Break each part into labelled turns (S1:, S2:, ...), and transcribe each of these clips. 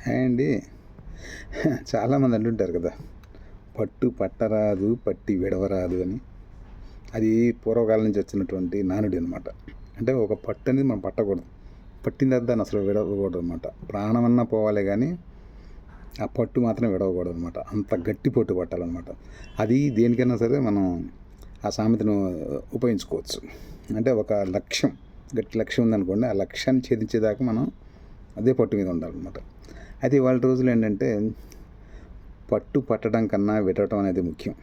S1: అండి చాలామంది అంటుంటారు కదా, పట్టు పట్టరాదు పట్టి విడవరాదు అని. అది పూర్వకాలం నుంచి వచ్చినటువంటి నానుడి అనమాట. అంటే ఒక పట్టు అనేది మనం పట్టకూడదు, పట్టిన తర్వాత దాన్ని అసలు విడవకూడదు అనమాట. ప్రాణమన్నా పోవాలి కానీ ఆ పట్టు మాత్రం విడవకూడదు అనమాట. అంత గట్టి పట్టు పట్టాలన్నమాట. అది దేనికైనా సరే మనం ఆ సామెతను ఉపయోగించుకోవచ్చు. అంటే ఒక లక్ష్యం, గట్టి లక్ష్యం ఉందనుకోండి, ఆ లక్ష్యాన్ని ఛేదించేదాకా మనం అదే పట్టు మీద ఉండాలన్నమాట. అయితే ఇవాళ రోజులు ఏంటంటే పట్టు పట్టడం కన్నా విడవటం అనేది ముఖ్యం.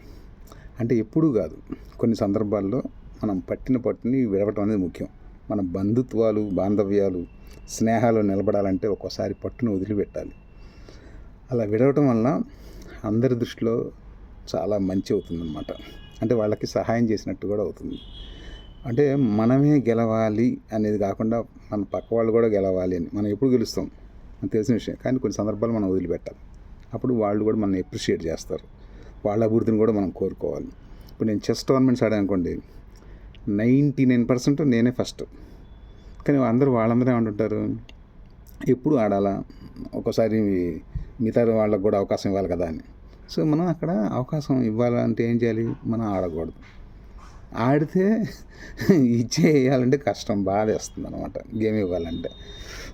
S1: అంటే ఎప్పుడూ కాదు, కొన్ని సందర్భాల్లో మనం పట్టిన పట్టుని విడవటం అనేది ముఖ్యం. మన బంధుత్వాలు, బాంధవ్యాలు, స్నేహాలు నిలబడాలంటే ఒక్కోసారి పట్టును వదిలిపెట్టాలి. అలా విడవటం వల్ల అందరి దృష్టిలో చాలా మంచి అవుతుందన్నమాట. అంటే వాళ్ళకి సహాయం చేసినట్టు కూడా అవుతుంది. అంటే మనమే గెలవాలి అనేది కాకుండా మన పక్క వాళ్ళు కూడా గెలవాలి అని మనం ఎప్పుడు గెలుస్తాం మనకు తెలిసిన విషయం. కానీ కొన్ని సందర్భాలు మనం వదిలిపెట్టాలి. అప్పుడు వాళ్ళు కూడా మనం అప్రిషియేట్ చేస్తారు. వాళ్ళ అభివృద్ధిని కూడా మనం కోరుకోవాలి. ఇప్పుడు నేను చెస్ టోర్నమెంట్స్ ఆడాను అనుకోండి, 99% నేనే ఫస్ట్. కానీ వాళ్ళందరూ ఏమంటుంటారు, ఎప్పుడు ఆడాలా, ఒక్కోసారి మిగతా వాళ్ళకు కూడా అవకాశం ఇవ్వాలి కదా అని. సో మనం అక్కడ అవకాశం ఇవ్వాలంటే ఏం చేయాలి, మనం ఆడకూడదు. ఆడితే ఇచ్చేయాలంటే కష్టం, బాధ వేస్తుంది అనమాట గేమ్ ఇవ్వాలంటే.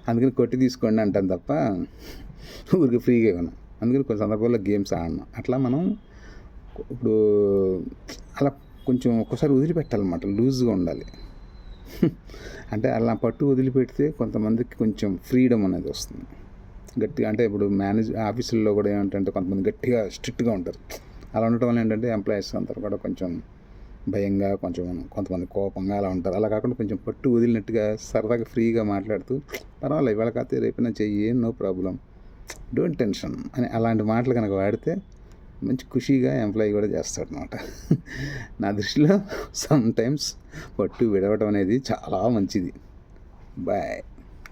S1: అందుకని కొట్టి తీసుకోండి అంటాను తప్ప ఊరికి ఫ్రీగా ఇవ్వను. అందుకని కొన్ని సందర్భాల్లో గేమ్స్ ఆడను. అట్లా మనం ఇప్పుడు అలా కొంచెం ఒక్కసారి వదిలిపెట్టాలన్నమాట, లూజ్గా ఉండాలి. అంటే అలా పట్టు వదిలిపెడితే కొంతమందికి కొంచెం ఫ్రీడమ్ అనేది వస్తుంది. గట్టిగా అంటే ఇప్పుడు ఆఫీసుల్లో కూడా ఏమంటే కొంతమంది గట్టిగా స్ట్రిక్ట్గా ఉంటారు. అలా ఉండటం వల్ల ఏంటంటే ఎంప్లాయీస్ అంతా కూడా కొంచెం భయంగా, కొంతమంది కోపంగా అలా ఉంటారు. అలా కాకుండా కొంచెం పట్టు వదిలినట్టుగా సరదాగా ఫ్రీగా మాట్లాడుతూ, పర్వాలేదు ఇవాళ కాకపోతే రేపైనా చెయ్యి, నో ప్రాబ్లం, డోంట్ టెన్షన్ అని అలాంటి మాటలు కనుక వాడితే మంచి ఖుషీగా ఎంప్లాయీ కూడా చేస్తాడు అనమాట. నా దృష్టిలో సమ్ టైమ్స్ పట్టు విడవటం అనేది చాలా మంచిది. బాయ్.